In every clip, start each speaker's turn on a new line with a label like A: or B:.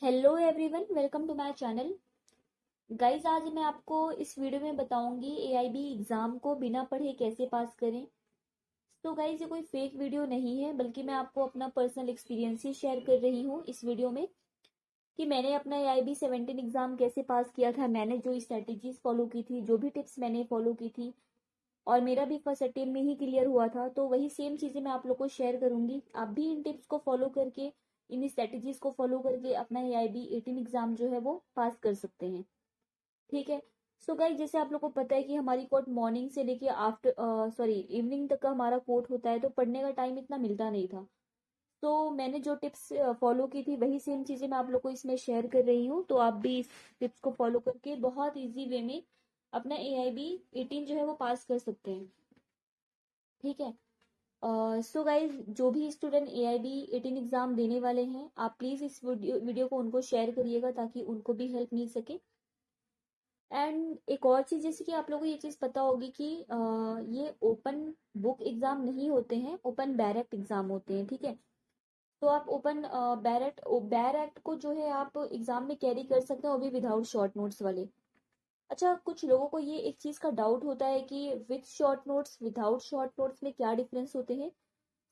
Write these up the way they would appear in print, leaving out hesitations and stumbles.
A: Hello everyone, welcome to my channel. Guys, आज मैं आपको इस वीडियो में बताऊंगी एआईबी एग्जाम को बिना पढ़े कैसे पास करें। तो गाइस, ये कोई फेक वीडियो नहीं है, बल्कि मैं आपको अपना पर्सनल एक्सपीरियंस ही शेयर कर रही हूँ इस वीडियो में कि मैंने अपना एआईबी 17 एग्जाम कैसे पास किया था। मैंने जो स्ट्रेटेजीज फॉलो की थी, जो भी टिप्स मैंने फॉलो की थी, और मेरा भी फर्स्ट अटेम्प्ट में ही क्लियर हुआ था, तो वही सेम चीज़ें मैं आप लोग को शेयर करूंगी। आप भी इन टिप्स को फॉलो करके, इन स्ट्रेटेजीज को फॉलो करके अपना एआईबी 18 एग्जाम जो है वो पास कर सकते हैं। ठीक है। सो गाइस, जैसे आप लोग को पता है कि हमारी कोर्ट मॉर्निंग से लेके आफ्टर इवनिंग तक का हमारा कोर्ट होता है, तो पढ़ने का टाइम इतना मिलता नहीं था। तो मैंने जो टिप्स फॉलो की थी, वही सेम चीज़ें मैं आप लोग को इसमें शेयर कर रही हूँ। तो आप भी इस टिप्स को फॉलो करके बहुत इजी वे में अपना एआईबी 18 जो है वो पास कर सकते हैं। ठीक है। सो गाइज, जो भी स्टूडेंट एआईबी 18 एग्जाम देने वाले हैं, आप प्लीज़ इस वीडियो को उनको शेयर करिएगा ताकि उनको भी हेल्प मिल सके। एंड एक और चीज़, जैसे कि आप लोगों को ये चीज़ पता होगी कि ये ओपन बुक एग्ज़ाम नहीं होते हैं, ओपन डायरेक्ट एग्ज़ाम होते हैं। ठीक है। तो आप ओपन डायरेक्ट को जो है आप एग्ज़ाम में कैरी कर सकते हैं, वो भी विदाउट शॉर्ट नोट्स वाले। अच्छा, कुछ लोगों को ये एक चीज़ का डाउट होता है कि with short notes, without short notes में क्या डिफरेंस होते हैं।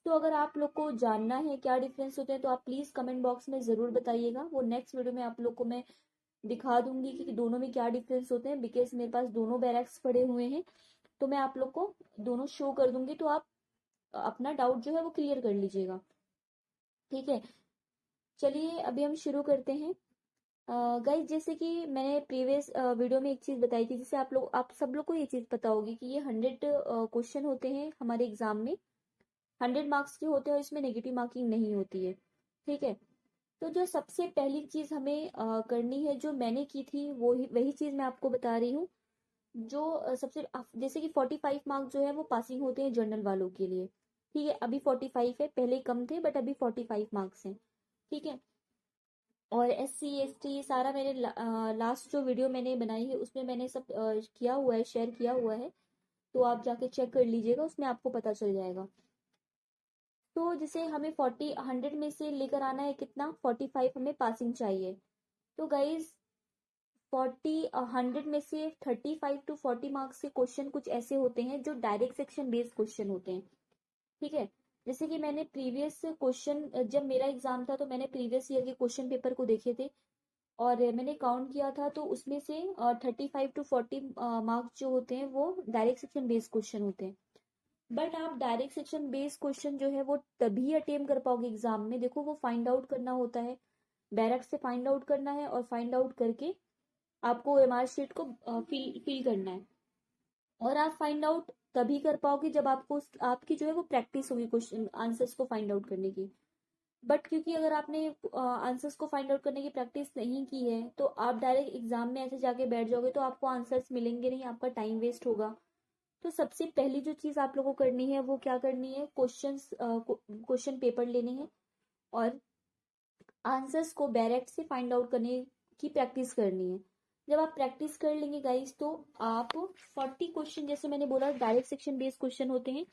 A: तो अगर आप लोग को जानना है क्या डिफरेंस होते हैं, तो आप प्लीज़ कमेंट बॉक्स में ज़रूर बताइएगा। वो नेक्स्ट वीडियो में आप लोग को मैं दिखा दूंगी कि दोनों में क्या डिफरेंस होते हैं, बिकॉज मेरे पास दोनों बैरक्स पड़े हुए हैं। तो मैं आप लोग को दोनों शो कर दूंगी, तो आप अपना डाउट जो है वो क्लियर कर लीजिएगा। ठीक है। चलिए, अभी हम शुरू करते हैं। गाइज, जैसे कि मैंने प्रीवियस वीडियो में एक चीज़ बताई थी, जिससे आप सब लोग को ये चीज़ पता होगी कि ये 100 क्वेश्चन होते हैं हमारे एग्जाम में। 100 मार्क्स के होते हैं और इसमें नेगेटिव मार्किंग नहीं होती है। ठीक है। तो जो सबसे पहली चीज़ हमें करनी है, जो मैंने की थी, वो वही चीज़ मैं आपको बता रही हूँ। जो जैसे कि 45 मार्क्स जो है वो पासिंग होते हैं जनरल वालों के लिए। ठीक है। अभी 45 है, पहले कम थे, बट अभी 45 मार्क्स हैं। ठीक है। और SC ST सारा मैंने लास्ट जो वीडियो मैंने बनाई है उसमें मैंने सब किया हुआ है, शेयर किया हुआ है। तो आप जाके चेक कर लीजिएगा, उसमें आपको पता चल जाएगा। तो जैसे हमें 100 में से लेकर आना है कितना, 45 हमें पासिंग चाहिए। तो गाइज, 100 में से 35 to 40 मार्क्स के क्वेश्चन कुछ ऐसे होते हैं जो डायरेक्ट सेक्शन बेस्ड क्वेश्चन होते हैं। ठीक है। जैसे कि मैंने प्रीवियस क्वेश्चन, जब मेरा एग्जाम था तो मैंने प्रीवियस ईयर के क्वेश्चन पेपर को देखे थे, और मैंने काउंट किया था, तो उसमें से 35 to 40 मार्क्स जो होते हैं वो डायरेक्ट सेक्शन बेस्ड क्वेश्चन होते हैं। बट आप डायरेक्ट सेक्शन बेस्ड क्वेश्चन जो है वो तभी अटेम्प्ट कर पाओगे एग्जाम में। देखो, वो फाइंड आउट करना होता है, डायरेक्ट से फाइंड आउट करना है, और फाइंड आउट करके आपको एमआर शीट को फिल फिल करना है। और आप फाइंड आउट तभी कर पाओगे जब आपको आपकी जो है वो प्रैक्टिस होगी क्वेश्चन आंसर्स को फाइंड आउट करने की। बट क्योंकि अगर आपने आंसर्स को फाइंड आउट करने की प्रैक्टिस नहीं की है, तो आप डायरेक्ट एग्जाम में ऐसे जाके बैठ जाओगे, तो आपको आंसर्स मिलेंगे नहीं, आपका टाइम वेस्ट होगा। तो सबसे पहली जो चीज आप लोगों को करनी है वो क्या करनी है, क्वेश्चन पेपर लेने हैं, और आंसर्स को डायरेक्ट से फाइंड आउट करने की प्रैक्टिस करनी है। जब आप प्रैक्टिस कर लेंगे गाइस, तो आप 40 क्वेश्चन, जैसे मैंने बोला, डायरेक्ट सेक्शन बेस्ड क्वेश्चन होते हैं।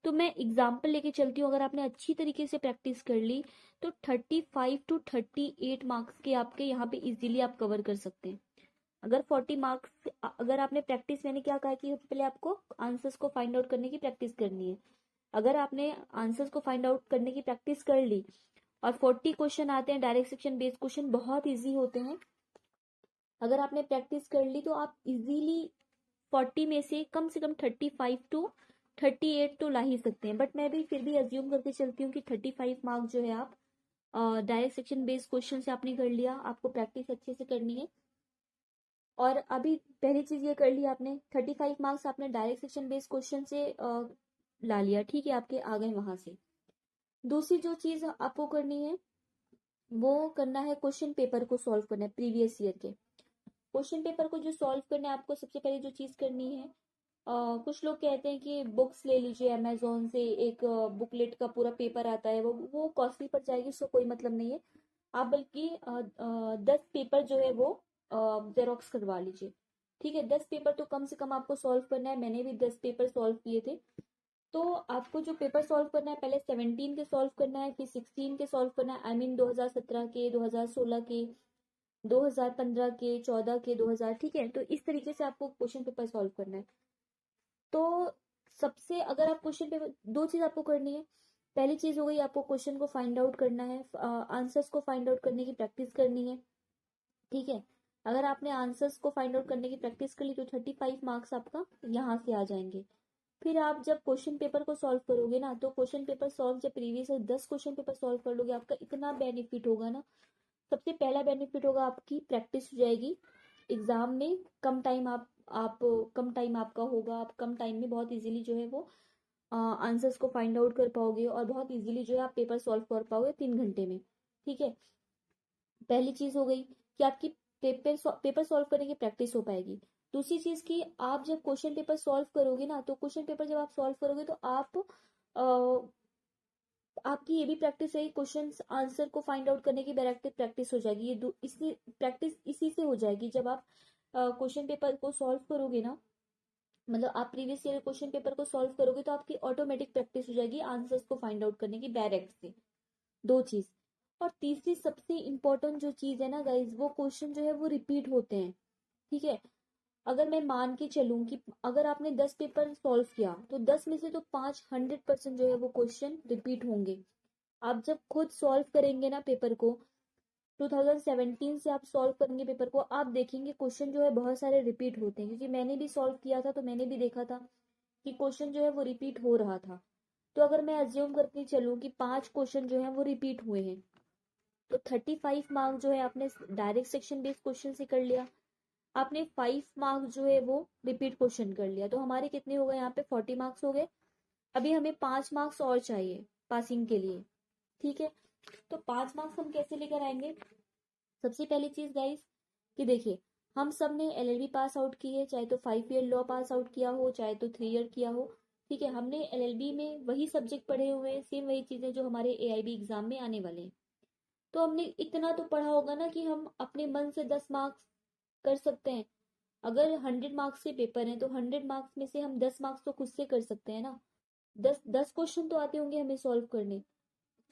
A: तो मैं एग्जाम्पल लेके चलती हूँ, अगर आपने अच्छी तरीके से प्रैक्टिस कर ली, तो 35 to 38 मार्क्स के आपके यहाँ पे इजीली आप कवर कर सकते हैं। अगर 40 मार्क्स, अगर आपने प्रैक्टिस, मैंने क्या कहा कि सबसे पहले आपको आंसर्स को फाइंड आउट करने की प्रैक्टिस करनी है। अगर आपने आंसर्स को फाइंड आउट करने की प्रैक्टिस कर ली, और 40 क्वेश्चन आते हैं डायरेक्ट सेक्शन बेस्ड क्वेश्चन, बहुत इजी होते हैं। अगर आपने प्रैक्टिस कर ली, तो आप इजीली 40 में से कम 35 to 38 तो ला ही सकते हैं। बट मैं भी फिर भी अज्यूम करके चलती हूँ कि 35 मार्क्स जो है आप डायरेक्ट सेक्शन बेस्ड क्वेश्चन से आपने कर लिया, आपको प्रैक्टिस अच्छे से करनी है। और अभी पहली चीज ये कर ली आपने, 35 मार्क्स आपने डायरेक्ट सेक्शन बेस्ड क्वेश्चन से ला लिया। ठीक है, आपके आ गए वहां से। दूसरी जो चीज आपको करनी है, वो करना है क्वेश्चन पेपर को सॉल्व करना है, प्रीवियस ईयर के क्वेश्चन पेपर को जो सॉल्व करना है। आपको सबसे पहले जो चीज करनी है, कुछ लोग कहते हैं कि बुक्स ले लीजिए अमेजोन से, एक बुकलेट का पूरा पेपर आता है, वो कॉस्टली पड़ जाएगी, उसको कोई मतलब नहीं है। आप बल्कि 10 पेपर जो है वो जेरोक्स करवा लीजिए। ठीक है। 10 पेपर तो कम से कम आपको सॉल्व करना है। मैंने भी 10 पेपर सॉल्व किए थे। तो आपको जो पेपर सॉल्व करना है, पहले 17 के सॉल्व करना है, फिर 16 के सॉल्व करना है, आई मीन 2017 के, 2016 के, 2015 के, 14 के, 2000, ठीक है। तो इस तरीके से आपको क्वेश्चन पेपर सॉल्व करना है। तो सबसे, अगर आप क्वेश्चन पेपर, दो चीज आपको करनी है। पहली चीज हो गई, आपको क्वेश्चन को फाइंड आउट करना है, आंसर्स को फाइंड आउट करने की प्रैक्टिस करनी है, ठीक है। अगर आपने आंसर्स को फाइंड आउट करने की प्रैक्टिस कर ली तो 35 मार्क्स आपका यहाँ से आ जाएंगे। फिर आप जब क्वेश्चन पेपर को सॉल्व करोगे ना, तो क्वेश्चन पेपर सॉल्व जब प्रीवियस 10 क्वेश्चन पेपर सॉल्व कर लोगे, आपका इतना बेनिफिट होगा ना। सबसे पहला बेनिफिट होगा, आपकी प्रैक्टिस हो जाएगी एग्जाम में। कम टाइम आप कम टाइम आपका होगा, आप कम टाइम में बहुत इजीली जो है वो आंसर्स को फाइंड आउट कर पाओगे, और बहुत इजीली जो है आप पेपर सॉल्व कर पाओगे 3 घंटे में, ठीक है। पहली चीज हो गई कि आपकी पेपर सॉल्व करने की प्रैक्टिस हो पाएगी। दूसरी चीज की, आप जब क्वेश्चन पेपर सॉल्व करोगे ना, तो क्वेश्चन पेपर जब आप सॉल्व करोगे तो आपकी ये भी प्रैक्टिस है, क्वेश्चन आंसर को फाइंड आउट करने की प्रैक्टिस हो जाएगी। ये इसकी प्रैक्टिस इसी से हो जाएगी, जब आप क्वेश्चन पेपर को सॉल्व करोगे ना, मतलब आप प्रीवियस ईयर क्वेश्चन पेपर को सॉल्व करोगे तो आपकी ऑटोमेटिक प्रैक्टिस हो जाएगी आंसर्स को फाइंड आउट करने की डायरेक्ट से। दो चीज। और तीसरी सबसे इम्पोर्टेंट जो चीज है ना गाइज, वो क्वेश्चन जो है वो रिपीट होते हैं, ठीक है। अगर मैं मान के चलूं कि अगर आपने 10 पेपर सॉल्व किया, तो 10 में से तो 5 100% जो है वो क्वेश्चन रिपीट होंगे। आप जब खुद सॉल्व करेंगे ना पेपर को, 2017 से आप सॉल्व करेंगे पेपर को, आप देखेंगे क्वेश्चन जो है बहुत सारे रिपीट होते हैं, क्योंकि मैंने भी सॉल्व किया था तो मैंने भी देखा था कि क्वेश्चन जो है वो रिपीट हो रहा था। तो अगर मैं अज्यूम करके चलूं कि 5 क्वेश्चन जो है वो रिपीट हुए हैं, तो 35 मार्क जो है आपने डायरेक्ट सेक्शन बेस्ड क्वेश्चन से कर लिया, आपने 5 मार्क जो है वो रिपीट क्वेश्चन कर लिया, तो हमारे कितने हो गए यहाँ पे, 40 मार्क्स हो गए। अभी हमें 5 मार्क्स और चाहिए पासिंग के लिए, ठीक है। तो 5 मार्क्स हम कैसे लेकर आएंगे। सबसे पहली चीज गाइस, कि देखिए, हम सब ने एलएलबी पास आउट की है, चाहे तो 5 ईयर लॉ पास आउट किया हो, चाहे तो 3 ईयर किया हो, ठीक है। हमने एलएलबी में वही सब्जेक्ट पढ़े हुए हैं, सेम वही चीजें जो हमारे एआईबी एग्जाम में आने वाले हैं। तो हमने इतना तो पढ़ा होगा ना कि हम अपने मन से 10 मार्क्स कर सकते हैं। अगर 100 मार्क्स के पेपर हैं, तो 100 मार्क्स में से हम 10 मार्क्स तो खुद से कर सकते हैं ना। 10 10 क्वेश्चन तो आते होंगे हमें सॉल्व करने।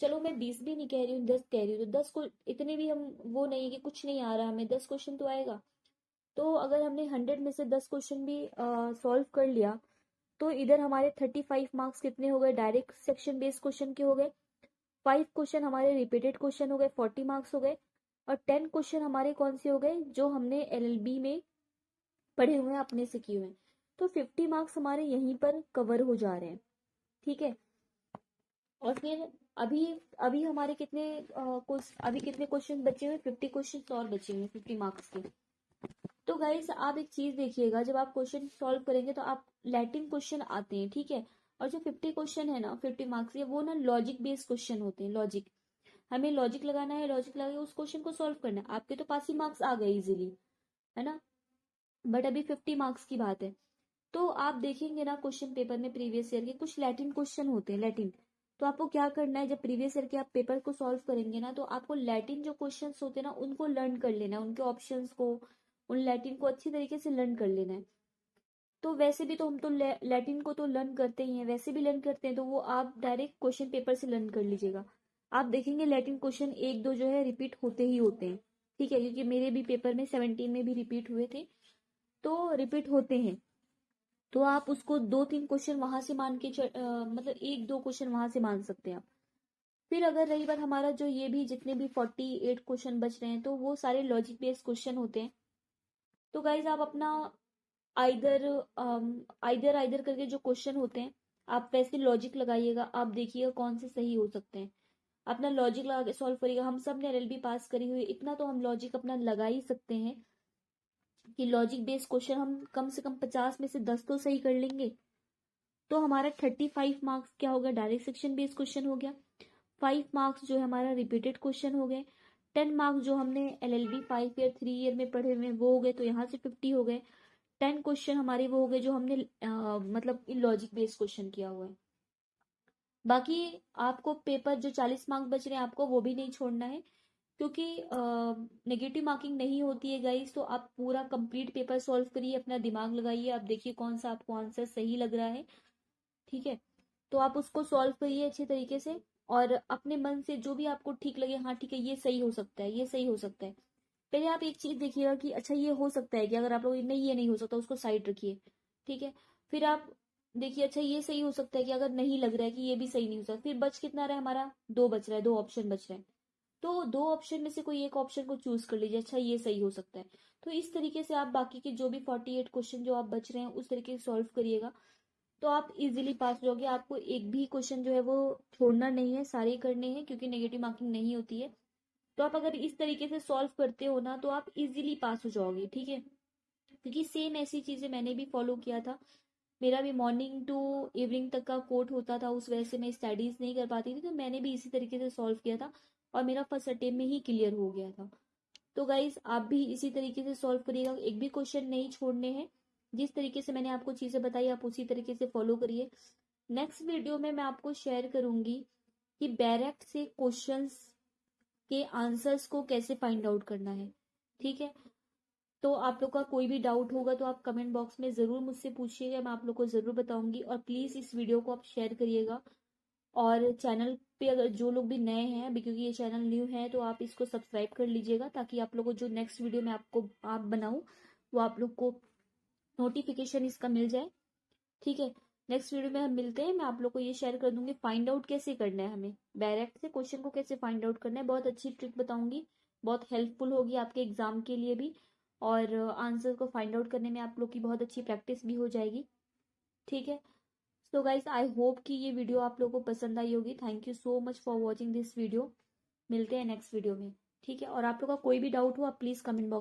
A: चलो मैं 20 भी नहीं कह रही हूँ, 10 कह रही हूँ, तो 10 को इतने भी हम वो नहीं है कि कुछ नहीं आ रहा, हमें 10 क्वेश्चन तो आएगा। तो अगर हमने 100 में से 10 क्वेश्चन भी सॉल्व कर लिया, तो इधर हमारे 35 मार्क्स कितने हो गए, डायरेक्ट सेक्शन बेस्ड क्वेश्चन के हो गए। 5 क्वेश्चन हमारे रिपीटेड क्वेश्चन हो गए, 40 मार्क्स हो गए। और 10 क्वेश्चन हमारे कौन से हो गए, जो हमने एलएलबी में पढ़े हुए हैं, अपने से किए हुए हैं। तो 50 मार्क्स हमारे यहीं पर कवर हो जा रहे हैं, ठीक है। और फिर अभी अभी हमारे कितने अभी कितने क्वेश्चन बचे हुए, 50 क्वेश्चन और बचे हुए 50 मार्क्स के। तो गाइस आप एक चीज देखिएगा, जब आप क्वेश्चन सॉल्व करेंगे तो आप लैटिन क्वेश्चन आते हैं, ठीक है। और जो 50 क्वेश्चन है ना, 50 मार्क्स के, वो ना लॉजिक बेस्ड क्वेश्चन होते हैं। लॉजिक, हमें लॉजिक लगाना है, लॉजिक लगा के उस क्वेश्चन को सॉल्व करना है। आपके तो पास ही मार्क्स आ गए इजीली, है ना। बट अभी 50 मार्क्स की बात है। तो आप देखेंगे ना क्वेश्चन पेपर में प्रीवियस ईयर के कुछ लैटिन क्वेश्चन होते हैं, लैटिन। तो आपको क्या करना है, जब प्रीवियस ईयर के आप पेपर को सॉल्व करेंगे ना, तो आपको लैटिन जो क्वेश्चंस होते हैं ना, उनको लर्न कर लेना है, उनके ऑप्शंस को, उन लैटिन को अच्छी तरीके से लर्न कर लेना है। तो वैसे भी तो हम तो लैटिन को तो लर्न करते ही हैं, वैसे भी लर्न करते हैं, तो वो आप डायरेक्ट क्वेश्चन पेपर से लर्न कर लीजिएगा। आप देखेंगे लैटिन क्वेश्चन एक दो जो है रिपीट होते ही होते हैं, ठीक है, क्योंकि मेरे भी पेपर में 17 में भी रिपीट हुए थे, तो रिपीट होते हैं। तो आप उसको 2 3 क्वेश्चन वहां से मान के मतलब 1 2 क्वेश्चन वहां से मान सकते हैं आप। फिर अगर रही बात हमारा जो ये भी जितने भी 48 क्वेश्चन बच रहे हैं, तो वो सारे लॉजिक बेस्ड क्वेश्चन होते हैं। तो गाइज आप अपना आइदर आइदर आइदर करके जो क्वेश्चन होते हैं, आप वैसे लॉजिक लगाइएगा, आप देखिएगा कौन से सही हो सकते हैं। अपना लॉजिक लगा के सॉल्व करिएगा। हम सब ने एलएलबी पास करी हुई, इतना तो हम लॉजिक अपना लगा ही सकते हैं कि लॉजिक बेस्ड क्वेश्चन हम कम से कम 50 में से 10 तो सही कर लेंगे। तो हमारा 35 मार्क्स क्या हो गया, डायरेक्ट सेक्शन बेस्ड क्वेश्चन हो गया। 5 मार्क्स जो है हमारा रिपीटेड क्वेश्चन हो गए। 10 मार्क्स जो हमने एलएलबी 5 ईयर 3 ईयर में पढ़े हुए हैं वो हो गए, तो यहाँ से 50 हो गए। 10 क्वेश्चन हमारे वो हो गए जो हमने मतलब लॉजिक बेस्ड क्वेश्चन किया हुआ है। बाकी आपको पेपर जो 40 मार्क्स बच रहे हैं, आपको वो भी नहीं छोड़ना है, क्योंकि नेगेटिव मार्किंग नहीं होती है गाइस। तो आप पूरा कंप्लीट पेपर सॉल्व करिए, अपना दिमाग लगाइए, आप देखिए कौन सा आपको आंसर सही लग रहा है, ठीक है। तो आप उसको सॉल्व करिए अच्छे तरीके से, और अपने मन से जो भी आपको ठीक लगे, हाँ ठीक है ये सही हो सकता है, ये सही हो सकता है, पहले आप एक चीज देखिएगा कि अच्छा ये हो सकता है कि, अगर आप लोग नहीं ये नहीं हो सकता उसको साइड रखिए, ठीक है। फिर आप देखिए अच्छा ये सही हो सकता है कि, अगर नहीं लग रहा है कि ये भी सही नहीं हो सकता, फिर बच कितना रहा है हमारा, दो बच रहा है, दो ऑप्शन बच रहे हैं, तो दो ऑप्शन में से कोई एक ऑप्शन को चूज कर लीजिए, अच्छा ये सही हो सकता है। तो इस तरीके से आप बाकी के जो भी 48 क्वेश्चन जो आप बच रहे हैं उस तरीके से सॉल्व करिएगा, तो आप इजीली पास हो जाओगे। आपको एक भी क्वेश्चन जो है वो छोड़ना नहीं है, सारे करने हैं, क्योंकि नेगेटिव मार्किंग नहीं होती है। तो आप अगर इस तरीके से सॉल्व करते हो ना, तो आप इजीली पास हो जाओगे, ठीक है। क्योंकि सेम ऐसी चीजें मैंने भी फॉलो किया था, मेरा भी मॉर्निंग टू इवनिंग तक का कोर्ट होता था, उस वजह से मैं स्टडीज नहीं कर पाती थी, तो मैंने भी इसी तरीके से सॉल्व किया था, और मेरा फर्स्ट अटेम्प्ट में ही क्लियर हो गया था। तो गाइज आप भी इसी तरीके से सॉल्व करिएगा, एक भी क्वेश्चन नहीं छोड़ने हैं, जिस तरीके से मैंने आपको चीजें बताई आप उसी तरीके से फॉलो करिए। नेक्स्ट वीडियो में मैं आपको शेयर करूंगी कि डायरेक्ट से क्वेश्चंस के आंसर्स को कैसे फाइंड आउट करना है, ठीक है। तो आप लोग का कोई भी डाउट होगा तो आप कमेंट बॉक्स में जरूर मुझसे पूछिएगा, मैं आप लोग को जरूर बताऊंगी, और प्लीज इस वीडियो को आप शेयर करिएगा। और चैनल पे अगर जो लोग भी नए हैं अभी, क्योंकि ये चैनल न्यू है, तो आप इसको सब्सक्राइब कर लीजिएगा, ताकि आप लोग को जो नेक्स्ट वीडियो में आपको आप बनाऊं वो आप लोग को नोटिफिकेशन इसका मिल जाए, ठीक है। नेक्स्ट वीडियो में हम मिलते हैं, मैं आप लोग को ये शेयर कर दूंगी फाइंड आउट कैसे करना है, हमें डायरेक्ट से क्वेश्चन को कैसे फाइंड आउट करना है, बहुत अच्छी ट्रिक बताऊंगी, बहुत हेल्पफुल होगी आपके एग्जाम के लिए भी, और आंसर को फाइंड आउट करने में आप लोग की बहुत अच्छी प्रैक्टिस भी हो जाएगी, ठीक है। सो गाइज आई होप कि ये वीडियो आप लोगों को पसंद आई होगी। Thank you so much for watching this video. मिलते हैं नेक्स्ट वीडियो में, ठीक है। और आप लोग का कोई भी डाउट हो आप प्लीज कमेंट बॉक्स